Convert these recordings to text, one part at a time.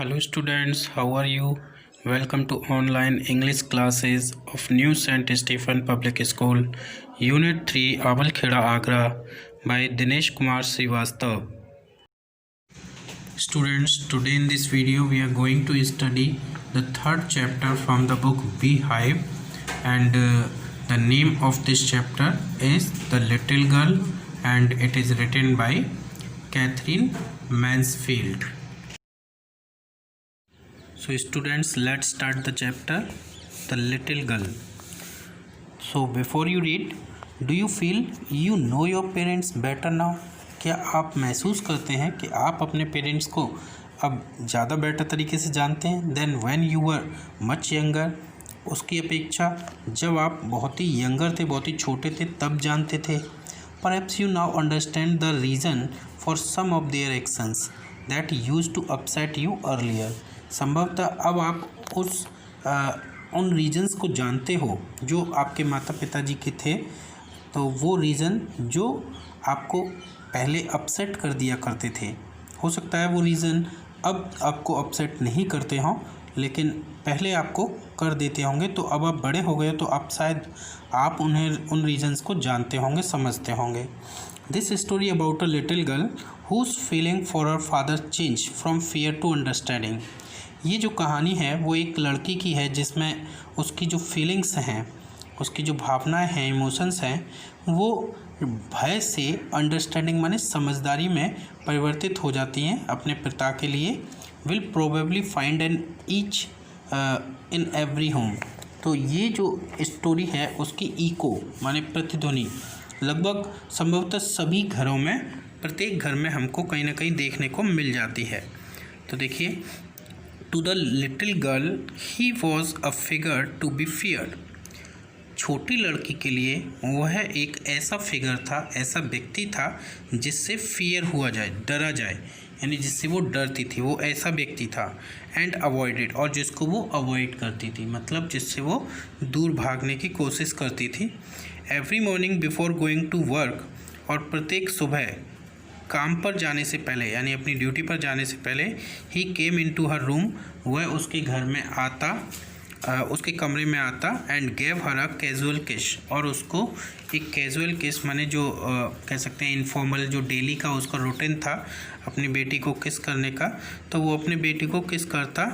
Hello students, how are you? Welcome to online English classes of New St. Stephen Public School, Unit 3, Awalkheda, Agra by Dinesh Kumar Srivastav. Students, today in this video we are going to study the third chapter from the book Beehive, and the name of this chapter is The Little Girl, and it is written by Catherine Mansfield. So students, let's start the chapter The Little Girl. So before you read, do you feel you know your parents better now? क्या आप महसूस करते हैं कि आप अपने parents को अब ज़्यादा बेटर तरीके से जानते हैं then when you were much younger, उसकी अपेक्षा जब आप बहुत ही यंगर थे, बहुत ही छोटे थे तब जानते थे. Perhaps you now understand the reason for some of their actions that used to upset you earlier. संभवतः अब आप उन रीजन्स को जानते हो जो आपके माता पिताजी के थे, तो वो रीज़न जो आपको पहले अपसेट कर दिया करते थे. हो सकता है वो रीज़न अब आपको अपसेट नहीं करते हों, लेकिन पहले आपको कर देते होंगे. तो अब आप बड़े हो गए तो आप शायद उन रीजन्स को जानते होंगे, समझते होंगे. This story about a little girl whose feeling for her father change from fear to understanding. ये जो कहानी है वो एक लड़की की है जिसमें उसकी जो फीलिंग्स हैं, उसकी जो भावनाएं हैं, इमोशंस हैं, वो भय से अंडरस्टैंडिंग माने समझदारी में परिवर्तित हो जाती हैं अपने पिता के लिए. Will probably find an each in every home. तो ये जो स्टोरी है उसकी इको माने प्रतिध्वनि लगभग संभवतः सभी घरों में, प्रत्येक घर में हमको कहीं ना कहीं देखने को मिल जाती है. तो देखिए, to the little girl he was a figure to be feared. छोटी लड़की के लिए वह एक ऐसा फिगर था, ऐसा व्यक्ति था जिससे फियर हुआ जाए, डरा जाए, यानी जिससे वो डरती थी, वो ऐसा व्यक्ति था. एंड अवॉइडेड, और जिसको वो अवॉइड करती थी, मतलब जिससे वो दूर भागने की कोशिश करती थी. Every morning before going to work, और प्रत्येक सुबह काम पर जाने से पहले, यानी अपनी ड्यूटी पर जाने से पहले, ही केम इन टू हर रूम, वह उसके घर में आता, उसके कमरे में आता. And gave her a casual किस, और उसको एक कैजुअल किस माने जो कह सकते हैं इनफॉर्मल, जो डेली का उसका रूटीन था अपनी बेटी को किस करने का, तो वो अपनी बेटी को किस करता.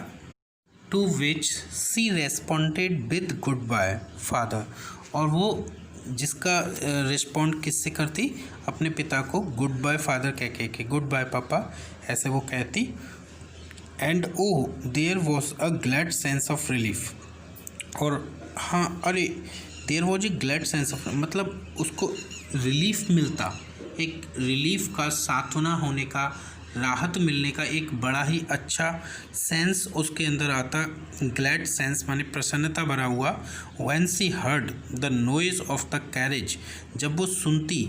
To which she responded with goodbye father, और वो जिसका रिस्पॉन्ड किससे करती, अपने पिता को गुड बाय फादर कह के गुड बाय पापा ऐसे वो कहती. And oh there was a glad sense of relief, और हाँ, अरे there was a glad sense of, मतलब उसको रिलीफ मिलता, एक रिलीफ का, सांत्वना होने का, राहत मिलने का एक बड़ा ही अच्छा सेंस उसके अंदर आता. ग्लैड सेंस माने प्रसन्नता भरा हुआ. When she heard the noise of the carriage, जब वो सुनती,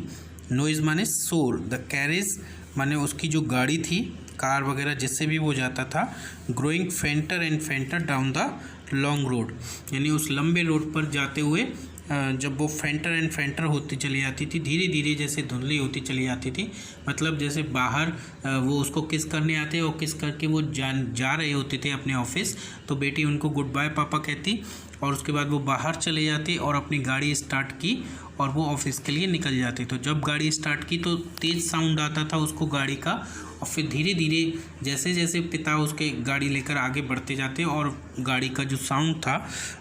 नॉइज माने शोर, द कैरेज माने उसकी जो गाड़ी थी, कार वगैरह जिससे भी वो जाता था, growing फेंटर and फेंटर down the long road, यानी उस लंबे रोड पर जाते हुए जब वो फेंटर एंड फेंटर होती चली जाती थी, धीरे धीरे जैसे धुंधली होती चली जाती थी, मतलब जैसे बाहर वो उसको किस करने आते और किस करके वो जा रहे होते थे अपने ऑफिस, तो बेटी उनको गुड बाय पापा कहती, और उसके बाद वो बाहर चले जाते और अपनी गाड़ी स्टार्ट की और वो ऑफिस के लिए निकल जाते. तो जब गाड़ी स्टार्ट की तो तेज़ साउंड आता था उसको गाड़ी का, और फिर धीरे धीरे जैसे जैसे पिता उसके गाड़ी लेकर आगे बढ़ते जाते और गाड़ी का जो साउंड था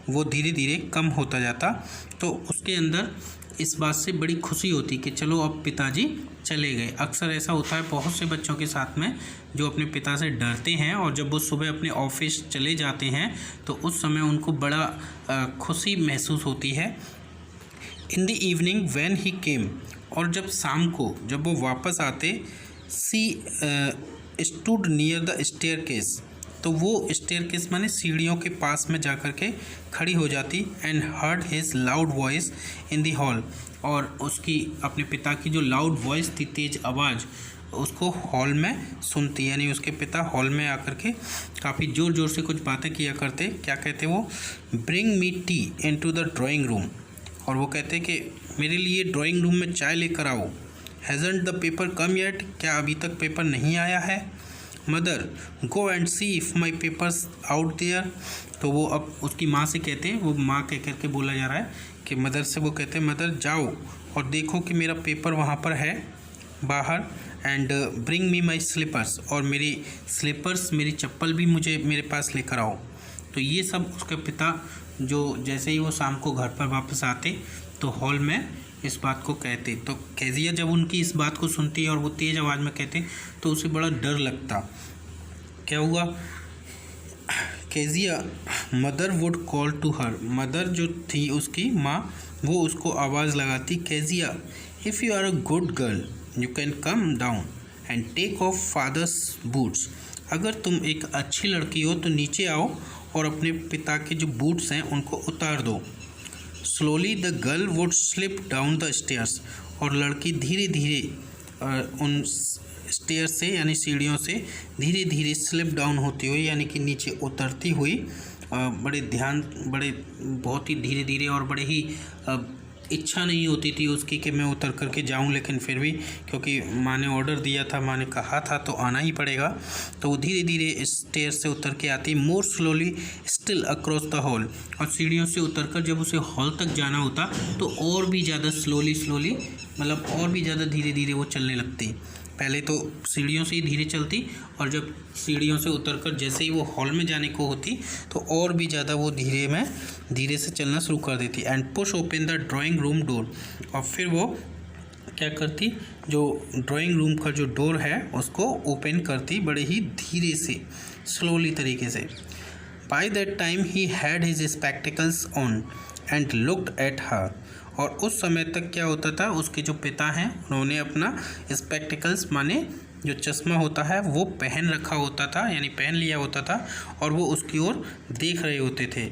वो धीरे धीरे कम होता जाता, तो उसके अंदर इस बात से बड़ी खुशी होती कि चलो अब पिताजी चले गए. अक्सर ऐसा होता है बहुत से बच्चों के साथ में जो अपने पिता से डरते हैं, और जब वो सुबह अपने ऑफिस चले जाते हैं तो उस समय उनको बड़ा खुशी महसूस होती है. In the evening when he came, और जब शाम को जब वो वापस आते, she stood near the staircase, तो वो स्टेयरकेस माने सीढ़ियों के पास में जाकर के खड़ी हो जाती. And heard his loud voice in the hall, और उसकी अपने पिता की जो लाउड वॉइस थी, तेज़ आवाज़, उसको हॉल में सुनती, यानी उसके पिता हॉल में आकर के काफ़ी ज़ोर ज़ोर से कुछ बातें किया करते. क्या कहते वो, bring me tea into the drawing room, और वो कहते कि मेरे लिए ड्राइंग रूम में चाय लेकर आओ. Hasn't the paper come yet, क्या अभी तक पेपर नहीं आया है. Mother go and see if my papers out there. तो वो अब उसकी माँ से कहते हैं, वो माँ कह करके बोला जा रहा है कि मदर से वो कहते हैं मदर जाओ और देखो कि मेरा पेपर वहाँ पर है बाहर, and bring me my slippers, और मेरी स्लीपर्स मेरी चप्पल भी मुझे मेरे पास लेकर आओ। तो ये सब उसके पिता जो जैसे ही वो शाम को घर पर वापस आते तो हॉल में इस बात को कहते। तो केजिया जब उनकी इस बात को सुनती है और वो तेज़ आवाज़ में कहते तो उसे बड़ा डर लगता। क्या हुआ, Kezia mother would call to her, mother जो थी उसकी माँ वो उसको आवाज़ लगाती, Kezia if you are a good girl you can come down and take off father's boots. अगर तुम एक अच्छी लड़की हो तो नीचे आओ और अपने पिता के जो बूट्स हैं उनको उतार दो। Slowly the girl would slip down the stairs, और लड़की धीरे धीरे उन स्टेयर से यानी सीढ़ियों से धीरे धीरे स्लिप डाउन होती हुई यानी कि नीचे उतरती हुई बड़े बहुत ही धीरे धीरे और बड़े ही इच्छा नहीं होती थी उसकी कि मैं उतर करके जाऊं, लेकिन फिर भी क्योंकि माँ ने ऑर्डर दिया था, माँ ने कहा था तो आना ही पड़ेगा, तो वो धीरे धीरे स्टेयर से उतर के आती, मोर slowly still across the hall, और सीढ़ियों से उतरकर जब उसे हॉल तक जाना होता तो और भी ज़्यादा स्लोली मतलब और भी ज़्यादा धीरे धीरे वो चलने लगती। पहले तो सीढ़ियों से ही धीरे चलती और जब सीढ़ियों से उतरकर जैसे ही वो हॉल में जाने को होती तो और भी ज़्यादा वो धीरे से चलना शुरू कर देती। And push open the drawing room door, और फिर वो क्या करती, जो ड्राइंग रूम का जो डोर है उसको ओपन करती बड़े ही धीरे से स्लोली तरीके से। By that time he had his spectacles on and looked at her, और उस समय तक क्या होता था, उसके जो पिता हैं उन्होंने अपना स्पेक्टिकल्स माने जो चश्मा होता है वो पहन रखा होता था यानी पहन लिया होता था, और वो उसकी ओर देख रहे होते थे।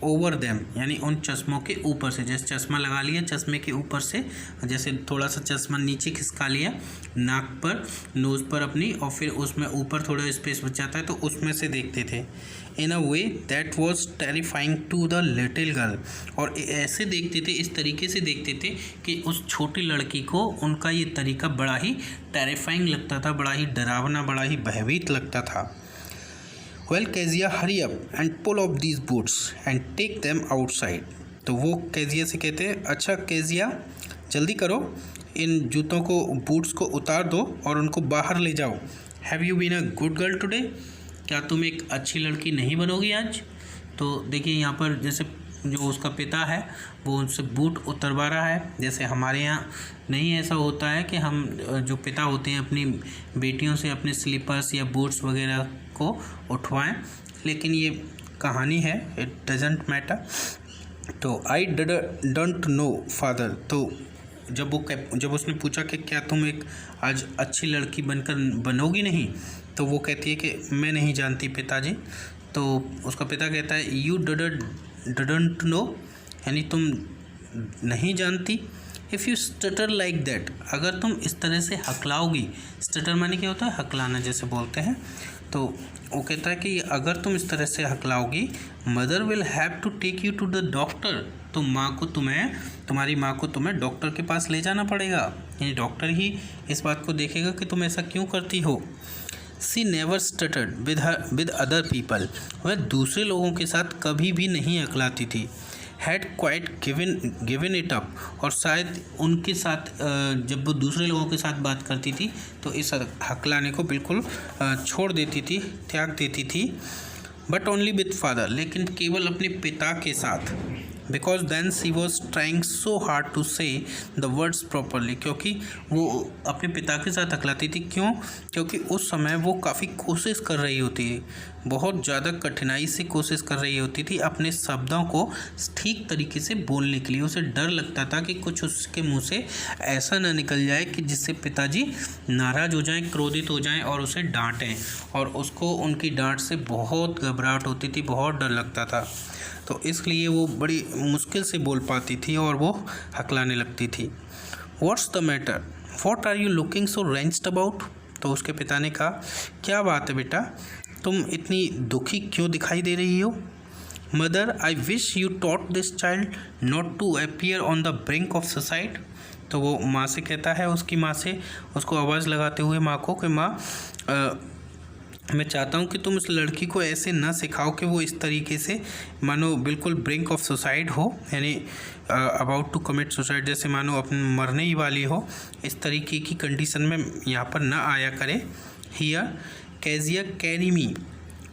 ओवर देम यानी उन चश्मों के ऊपर से, जैसे चश्मा लगा लिया चश्मे के ऊपर से, जैसे थोड़ा सा चश्मा नीचे खिसका लिया नाक पर नोज़ पर अपनी, और फिर उसमें ऊपर थोड़ा स्पेस बच जाता है तो उसमें से देखते थे। In a way that was terrifying to the little girl, और ऐसे देखते थे, इस तरीके से देखते थे कि उस छोटी लड़की को उनका ये तरीका बड़ा ही टेरिफाइंग लगता था, बड़ा ही डरावना, बड़ा ही भयभीत लगता था। Well Kezia hurry up and pull off these boots and take them outside, तो वो केजिया से कहते हैं अच्छा केजिया जल्दी करो, इन जूतों को बूट्स को उतार दो और उनको बाहर ले जाओ। Have you been a good girl today, क्या तुम एक अच्छी लड़की नहीं बनोगी आज। तो देखिए यहाँ पर जैसे जो उसका पिता है वो उनसे बूट उतरवा रहा है, जैसे हमारे यहाँ नहीं ऐसा होता है कि हम जो पिता होते हैं अपनी बेटियों से अपने स्लीपर्स या बूट्स वगैरह को उठवाएं, लेकिन ये कहानी है, इट डजंट मैटर। तो आई डोंट नो फादर, तो जब उसने पूछा कि क्या तुम एक आज अच्छी लड़की बनोगी नहीं, तो वो कहती है कि मैं नहीं जानती पिताजी। तो उसका पिता कहता है यू डोंट नो यानी तुम नहीं जानती। If you stutter like that, अगर तुम इस तरह से हकलाओगी, स्टटर माने क्या होता है, हकलाना जैसे बोलते हैं, तो वो कहता है कि अगर तुम इस तरह से हकलाओगी mother will have to take you to the doctor, तो तुम्हारी माँ को तुम्हें डॉक्टर के पास ले जाना पड़ेगा, यानी डॉक्टर ही इस बात को देखेगा कि तुम ऐसा क्यों करती हो। सी नेवर स्टटर्ड विद अदर पीपल, वह दूसरे लोगों के साथ कभी भी नहीं हकलाती थी। Had quite given it up, और शायद उनके साथ जब वो दूसरे लोगों के साथ बात करती थी तो इस हकलाने को बिल्कुल छोड़ देती थी, त्याग देती थी। बट ओनली विथ फादर, लेकिन केवल अपने पिता के साथ। Because then she was trying so hard to say the words properly, क्योंकि वो अपने पिता के साथ हकलाती थी। क्यों? क्योंकि उस समय वो काफ़ी कोशिश कर रही होती है, बहुत ज़्यादा कठिनाई से कोशिश कर रही होती थी अपने शब्दों को ठीक तरीके से बोलने के लिए। उसे डर लगता था कि कुछ उसके मुंह से ऐसा ना निकल जाए कि जिससे पिताजी नाराज़ हो जाएं, क्रोधित हो जाएं और उसे डांटें, और उसको उनकी डांट से बहुत घबराहट होती थी, बहुत डर लगता था। तो इसलिए वो बड़ी मुश्किल से बोल पाती थी और वो हकलाने लगती थी। What's the matter, what are you looking so ranged about, तो उसके पिता ने कहा क्या बात है बेटा, तुम इतनी दुखी क्यों दिखाई दे रही हो। Mother I wish you taught this child not to appear on the brink of suicide, तो वो माँ से कहता है, उसकी माँ से उसको आवाज़ लगाते हुए माँ को कि माँ मैं चाहता हूँ कि तुम उस लड़की को ऐसे ना सिखाओ कि वो इस तरीके से मानो बिल्कुल ब्रिंक ऑफ सुसाइड हो, यानी अबाउट टू कमिट सुसाइड, जैसे मानो अपने मरने ही वाली हो, इस तरीके की कंडीशन में यहाँ पर ना आया करे। Here Kezia carry me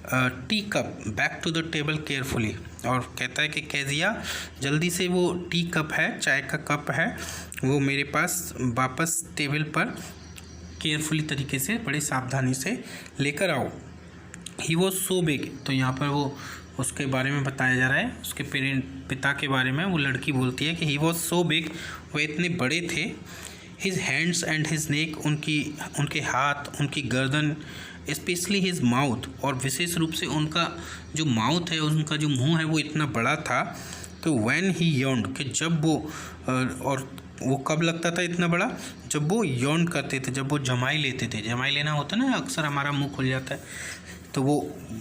tea cup back to the table carefully, और कहता है कि कैजिया जल्दी से वो टी कप है, चाय का कप है, वो मेरे पास वापस टेबल पर केयरफुली तरीके से, बड़े सावधानी से लेकर आओ। ही वॉज सो बिग, तो यहाँ पर वो उसके बारे में बताया जा रहा है, उसके पिता के बारे में। वो लड़की बोलती है कि ही वॉज सो बिग, वो इतने बड़े थे। His hands and his neck, उनके हाथ, उनकी गर्दन, स्पेशली हिज माउथ, और विशेष रूप से उनका जो माउथ है, उनका जो मुंह है, वो इतना बड़ा था। तो व्हेन ही यॉन्ड, कि जब वो और वो कब लगता था इतना बड़ा, जब वो यॉन करते थे, जब वो जमाई लेते थे। जमाई लेना होता ना, अक्सर हमारा मुंह खुल जाता है, तो वो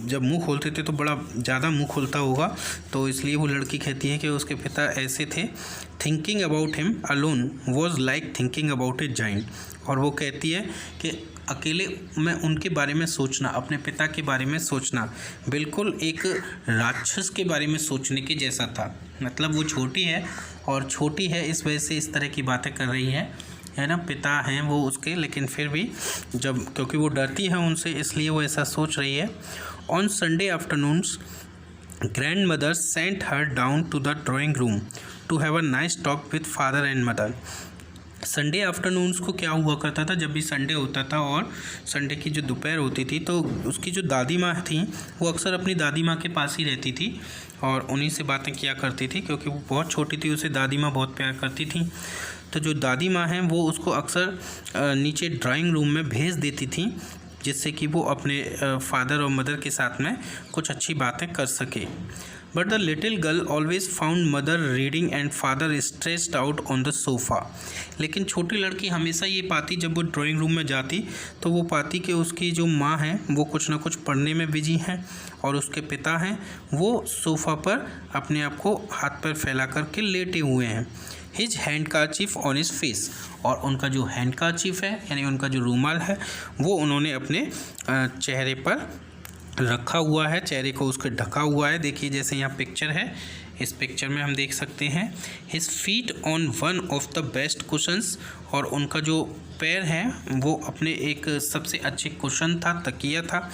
जब मुंह खोलते थे तो बड़ा ज़्यादा मुंह खुलता होगा, तो इसलिए वो लड़की कहती है कि उसके पिता ऐसे थे। Thinking about him alone was like thinking about A giant, और वो कहती है कि अकेले में उनके बारे में सोचना, अपने पिता के बारे में सोचना, बिल्कुल एक राक्षस के बारे में सोचने के जैसा था। मतलब वो छोटी है, और छोटी है इस वजह से इस तरह की बातें कर रही है ना। पिता हैं वो उसके, लेकिन फिर भी जब, क्योंकि वो डरती है उनसे, इसलिए वो ऐसा सोच रही है। On Sunday afternoons grandmother sent her down to the drawing room to have a nice talk with father and mother. Sunday afternoons को क्या हुआ करता था, जब भी संडे होता था और संडे की जो दोपहर होती थी, तो उसकी जो दादी माँ थी वो अक्सर अपनी दादी माँ के पास ही रहती थी और उन्हीं से बातें किया करती थी, क्योंकि वो बहुत छोटी थी, उसे दादी माँ बहुत प्यार करती थी। तो जो दादी माँ हैं वो उसको अक्सर नीचे ड्राइंग रूम में भेज देती थी, जिससे कि वो अपने फादर और मदर के साथ में कुछ अच्छी बातें कर सके। But the little girl always found mother reading and father stressed out on the sofa. लेकिन छोटी लड़की हमेशा ये पाती, जब वो ड्राइंग रूम में जाती तो वो पाती कि उसकी जो माँ हैं वो कुछ ना कुछ पढ़ने में बिजी हैं, और उसके पिता हैं वो सोफ़ा पर अपने आप को हाथ पर फैला करके लेटे हुए हैं। His handkerchief on his face, और उनका जो हैंडकरचीफ है, यानी उनका जो रूमाल है, वो उन्होंने अपने चेहरे पर रखा हुआ है, चेहरे को उसके ढका हुआ है। देखिए जैसे यहाँ पिक्चर है, इस पिक्चर में हम देख सकते हैं his feet on one of the best cushions, और उनका जो पैर है वो अपने एक सबसे अच्छे कुशन था, तकिया था,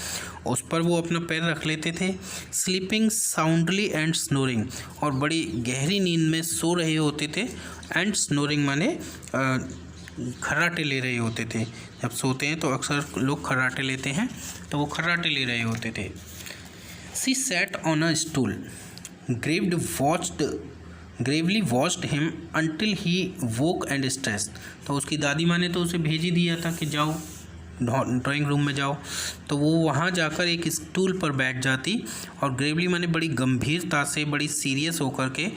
उस पर वो अपना पैर रख लेते थे। स्लीपिंग साउंडली एंड स्नोरिंग, और बड़ी गहरी नींद में सो रहे होते थे। एंड स्नोरिंग माने खर्राटे ले रहे होते थे। जब सोते हैं तो अक्सर लोग खर्राटे लेते हैं, तो वो खर्राटे ले रहे होते थे। She sat on a stool gravely watched him until he woke and stressed. तो उसकी दादी माँ ने तो उसे भेज ही दिया था कि जाओ ड्राइंग रूम में जाओ, तो वो वहाँ जाकर एक स्टूल पर बैठ जाती और ग्रेवली माने बड़ी गंभीरता से, बड़ी सीरियस होकर के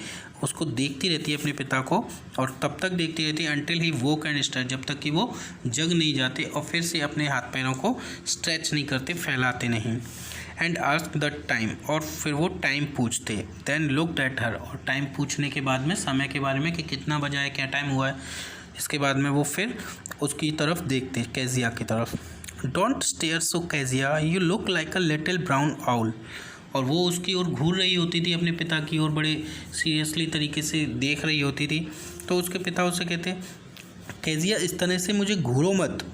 उसको देखती रहती है अपने पिता को, और तब तक देखती रहती है until he woke and stretch, जब तक कि वो जग नहीं जाते और फिर से अपने हाथ पैरों को स्ट्रेच नहीं करते, फैलाते नहीं। एंड आस्क द टाइम, और फिर वो टाइम पूछते। देन लुक्ड एट हर, और टाइम पूछने के बाद में, समय के बारे में कि कितना बजा है, क्या टाइम हुआ है, इसके बाद में वो फिर उसकी तरफ देखते, कैजिया की तरफ। Don't stare so Kezia, you look like a little brown owl, और वो उसकी ओर घूर रही होती थी, अपने पिता की ओर बड़े सीरियसली तरीके से देख रही होती थी। तो उसके पिता उससे कहते, कैजिया इस तरह से मुझे घूरो मत,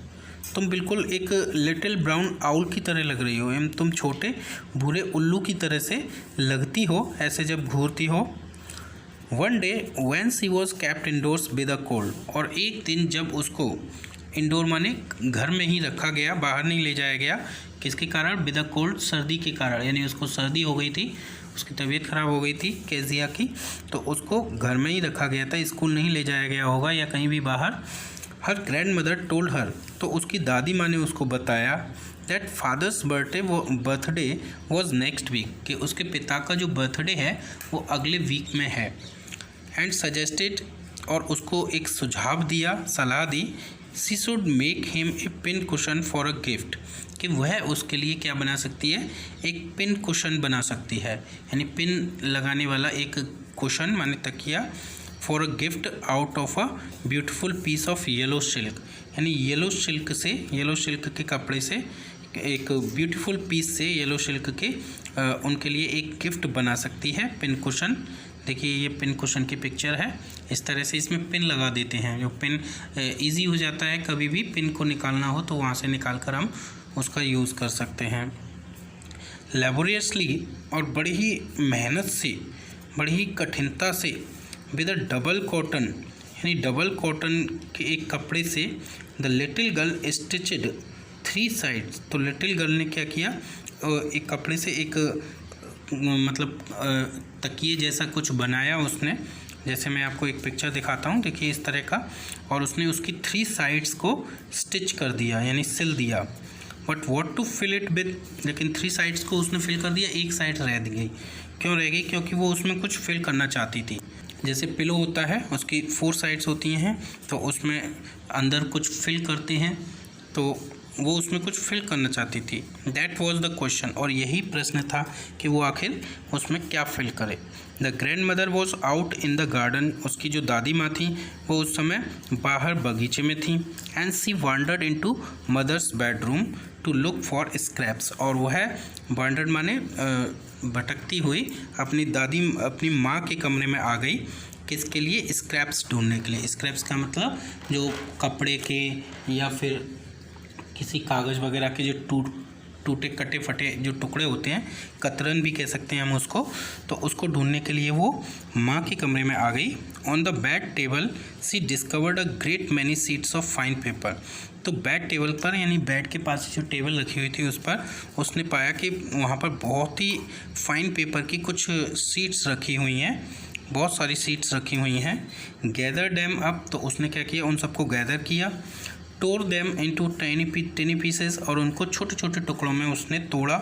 तुम बिल्कुल एक लिटिल ब्राउन आउल की तरह लग रही हो, एवं तुम छोटे भूरे उल्लू की तरह से लगती हो ऐसे जब घूरती हो। One day when she was kept indoors with a cold, और एक दिन जब उसको इंडोर माने घर में ही रखा गया, बाहर नहीं ले जाया गया, किसके कारण, विद अ कोल्ड, सर्दी के कारण, यानी उसको सर्दी हो गई थी, उसकी तबीयत ख़राब हो गई थी कैजिया की, तो उसको घर में ही रखा गया था, स्कूल नहीं ले जाया गया होगा या कहीं भी बाहर। Her grandmother told her, तो उसकी दादी माँ ने उसको बताया that father's birthday was next week, कि उसके पिता का जो बर्थडे है वो अगले वीक में है। एंड सजेस्टेड, और उसको एक सुझाव दिया, सलाह दी, she should make him a pin cushion for a gift, कि वह उसके लिए क्या बना सकती है, एक पिन कुशन बना सकती है, यानी पिन लगाने वाला एक कुशन माने तकिया, for a gift out of a beautiful piece of yellow silk, यानी येलो सिल्क से, येलो सिल्क के कपड़े से एक ब्यूटीफुल पीस से येलो सिल्क के उनके लिए एक गिफ्ट बना सकती है पिन कुशन। देखिए ये पिन कुशन की पिक्चर है। इस तरह से इसमें पिन लगा देते हैं, जो पिन इजी हो जाता है, कभी भी पिन को निकालना हो तो वहाँ से निकाल कर हम उसका यूज़ कर सकते हैं। लेबोरियसली और बड़ी ही मेहनत से, बड़ी ही कठिनता से विद अ डबल कॉटन, यानी डबल कॉटन के एक कपड़े से the little girl stitched 3 sides. तो लिटिल गर्ल ने क्या किया, एक कपड़े से एक मतलब तकिए जैसा कुछ बनाया उसने। जैसे मैं आपको एक पिक्चर दिखाता हूँ, देखिए इस तरह का, और उसने उसकी 3 साइड्स को स्टिच कर दिया, यानी सिल दिया। But what to fill it with, लेकिन 3 साइड्स को उसने फिल कर दिया, एक साइड रह गई। क्यों रह गई? क्योंकि वो उसमें कुछ फिल करना चाहती थी। जैसे पिलो होता है, उसकी 4 साइड्स होती हैं, तो उसमें अंदर कुछ फिल करते हैं, तो वो उसमें कुछ फिल करना चाहती थी। दैट वॉज द क्वेश्चन, और यही प्रश्न था कि वो आखिर उसमें क्या फिल करे। The grand mother was out in the garden, उसकी जो दादी माँ थी वो उस समय बाहर बगीचे में थी। And she wandered into mother's bedroom to look for scraps, और वह वांडर्ड माने भटकती हुई अपनी माँ के कमरे में आ गई। किसके लिए? स्क्रैप्स ढूंढने के लिए। स्क्रैप्स का मतलब जो कपड़े के या फिर किसी कागज़ वगैरह के जो टूटे कटे फटे जो टुकड़े होते हैं, कतरन भी कह सकते हैं हम उसको, तो उसको ढूंढने के लिए वो माँ के कमरे में आ गई। On the bed table she discovered a great many sheets of fine paper. तो बेड टेबल पर, यानी बेड के पास जो टेबल रखी हुई थी उस पर उसने पाया कि वहाँ पर बहुत ही फाइन पेपर की कुछ शीट्स रखी हुई हैं, बहुत सारी शीट्स रखी हुई हैं। गैदर डैम अप, तो उसने क्या किया, उन सबको गैदर किया। टोर देम इनटू टेनी पीसेस, और उनको छोटे छोटे टुकड़ों में उसने तोड़ा,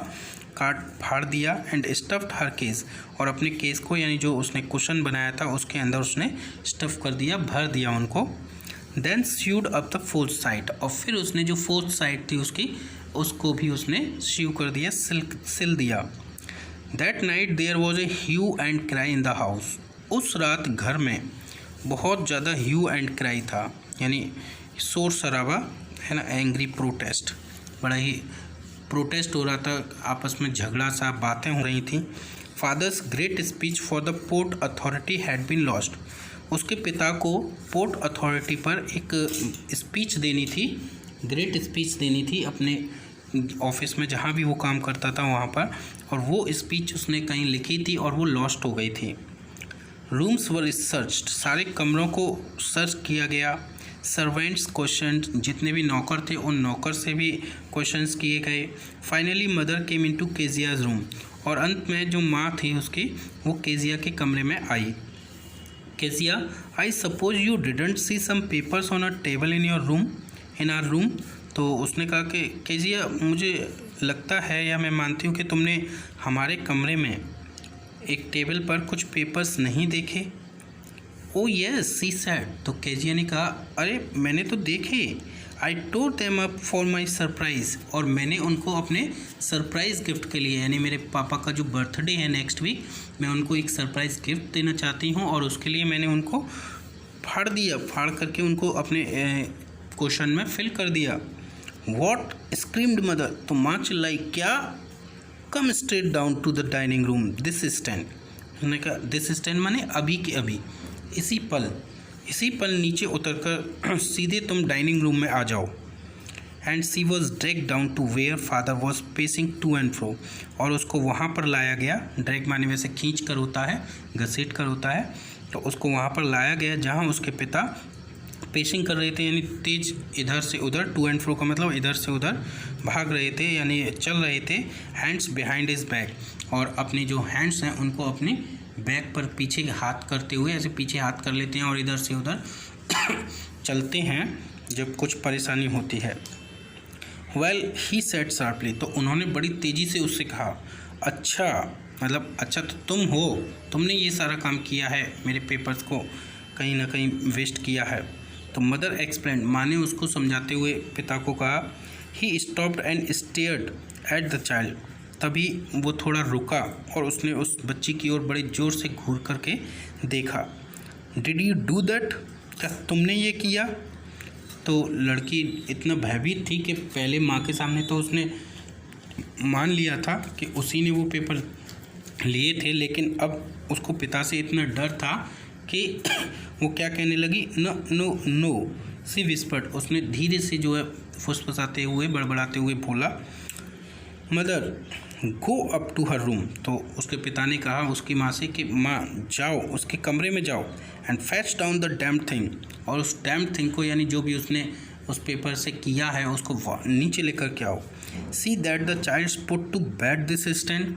काट फाड़ दिया। एंड स्टफ्ड हर केस, और अपने केस को, यानी जो उसने कुशन बनाया था उसके अंदर उसने स्टफ़ कर दिया, भर दिया उनको। Then sewed up the 4th side, और फिर उसने जो 4th साइड थी उसकी, उसको भी उसने स्यू कर दिया, सिल दिया। That night there was a hue and cry in the house. उस रात घर में बहुत ज़्यादा ह्यू एंड क्राई था, यानी शोर शराबा है ना, एंग्री प्रोटेस्ट, बड़ा ही प्रोटेस्ट हो रहा था, आपस में झगड़ा सा, बातें हो रही थी। Father's great speech for the port authority had been lost. उसके पिता को पोर्ट अथॉरिटी पर एक स्पीच देनी थी, ग्रेट स्पीच देनी थी अपने ऑफिस में जहाँ भी वो काम करता था वहाँ पर, और वो स्पीच उसने कहीं लिखी थी और वो लॉस्ट हो गई थी। रूम्स वर सर्च्ड, सारे कमरों को सर्च किया गया। सर्वेंट्स क्वेश्चन, जितने भी नौकर थे उन नौकर से भी क्वेश्चंस किए गए। Finally mother came into Keziah's room, और अंत में जो माँ थी उसकी, वो केजिया के कमरे में आई। Kezia, I suppose you didn't see some papers on a table in our room. तो उसने कहा कि केजिया, मुझे लगता है या मैं मानती हूँ कि तुमने हमारे कमरे में एक टेबल पर कुछ पेपर्स नहीं देखे। ओ यस सी सैड, तो केजिया ने कहा, अरे मैंने तो देखे। I tore them up for my surprise, और मैंने उनको अपने सरप्राइज़ गिफ्ट के लिए, यानी मेरे पापा का जो बर्थडे है नेक्स्ट वीक, मैं उनको एक सरप्राइज़ गिफ्ट देना चाहती हूँ, और उसके लिए मैंने उनको फाड़ दिया, फाड़ करके उनको अपने क्वेश्चन में फिल कर दिया। वॉट स्क्रीम्ड मदर, तो माँ चिल्लाई, क्या? Come straight down to the dining room this instant. उन्होंने कहा दिस इंस्टेंट माने अभी के अभी, इसी पल नीचे उतरकर सीधे तुम डाइनिंग रूम में आ जाओ। And she was drag down to where father was pacing to and fro, और उसको वहाँ पर लाया गया। ड्रैग माने वैसे खींच कर होता है, घसीट कर होता है, तो उसको वहाँ पर लाया गया जहाँ उसके पिता पेसिंग कर रहे थे, यानी तेज इधर से उधर, टू एंड फ्रो का मतलब इधर से उधर भाग रहे थे, यानी चल रहे थे। हैंड्स बिहाइंड हिज बैक, और अपने जो हैंड्स हैं उनको अपने बैक पर पीछे हाथ करते हुए, ऐसे पीछे हाथ कर लेते हैं और इधर से उधर चलते हैं जब कुछ परेशानी होती है। वेल ही सेड शार्पली, तो उन्होंने बड़ी तेज़ी से उससे कहा, अच्छा मतलब अच्छा तो तुम हो, तुमने ये सारा काम किया है, मेरे पेपर्स को कहीं ना कहीं वेस्ट किया है। तो मदर एक्सप्लेन, माँ ने उसको समझाते हुए पिता को कहा। He stopped and stared at the child, तभी वो थोड़ा रुका और उसने उस बच्ची की ओर बड़े ज़ोर से घूर करके देखा। डिड यू डू दैट, क्या तुमने ये किया? तो लड़की इतना भयभीत थी कि पहले माँ के सामने तो उसने मान लिया था कि उसी ने वो पेपर लिए थे, लेकिन अब उसको पिता से इतना डर था कि वो क्या कहने लगी, नो नो नो, सी विस्पर्ड, उसने धीरे से जो है फुसफुसाते हुए बड़बड़ाते हुए बोला, mother go up to her room. तो उसके पिता ने कहा उसकी माँ से कि माँ जाओ उसके कमरे में जाओ, and fetch down the damn thing, और उस डैम थिंग को यानी जो भी उसने उस पेपर से किया है उसको नीचे लेकर के आओ। See that the child's put to bed this stand,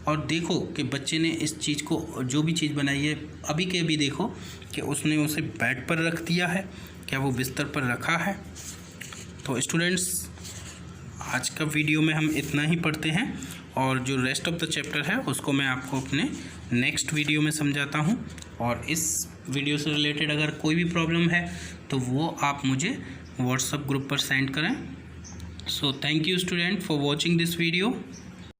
और देखो कि बच्चे ने इस चीज़ को, जो भी चीज़ बनाई है अभी के अभी देखो कि उसने उसे बेड पर रख दिया है, क्या वो बिस्तर पर रखा है। तो स्टूडेंट्स आज का वीडियो में हम इतना ही पढ़ते हैं, और जो रेस्ट ऑफ द चैप्टर है उसको मैं आपको अपने नेक्स्ट वीडियो में समझाता हूँ। और इस वीडियो से रिलेटेड अगर कोई भी प्रॉब्लम है तो वो आप मुझे व्हाट्सएप ग्रुप पर सेंड करें। So thank you student for watching this video.